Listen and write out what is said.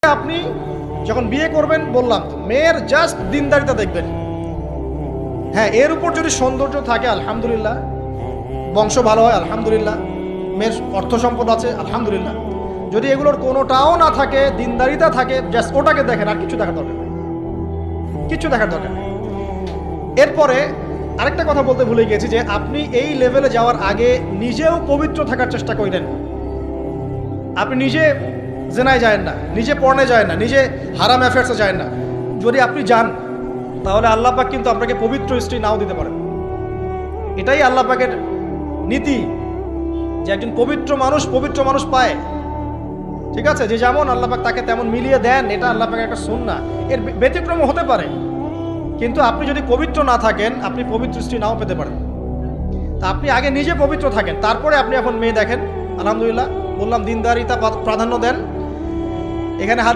আপনি যখন বিয়ে করবেন বললাম তো মেয়ের জাস্ট দিনদারিতা দেখবেন। হ্যাঁ, এর উপর যদি সৌন্দর্য থাকে আলহামদুলিল্লাহ, বংশ ভালো হয় আলহামদুলিল্লাহ, মেয়ের অর্থ সম্পদ আছে আলহামদুলিল্লাহ। যদি এগুলোর কোনোটাও না থাকে, দিনদারিতা থাকে, জাস্ট ওটাকে দেখেন, আর কিছু দেখার দরকার নেই, কিছু দেখার দরকার নেই। এরপরে আরেকটা কথা বলতে ভুলে গিয়েছি যে আপনি এই লেভেলে যাওয়ার আগে নিজেও পবিত্র থাকার চেষ্টা করেন। আপনি নিজে জেনায় যায় না, নিজে পর্নে যায় না, নিজে হারাম অ্যাফেয়ার্সে যায় না। যদি আপনি যান তাহলে আল্লাহ পাক কিন্তু আপনাকে পবিত্র স্ত্রী নাও দিতে পারেন। এটাই আল্লাহ পাকের নীতি যে একজন পবিত্র মানুষ পায়। ঠিক আছে, যে যেমন আল্লাহ পাক তাকে তেমন মিলিয়ে দেন, এটা আল্লাহ পাকের একটা সুন্নাহ। এর ব্যতিক্রম হতে পারে, কিন্তু আপনি যদি পবিত্র না থাকেন আপনি পবিত্র স্ত্রী নাও পেতে পারেন। তা আপনি আগে নিজে পবিত্র থাকেন, তারপরে আপনি এখন মেয়ে দেখেন। আলহামদুলিল্লাহ বললাম দিনদারিতা প্রাধান্য দেন। এখানে হাত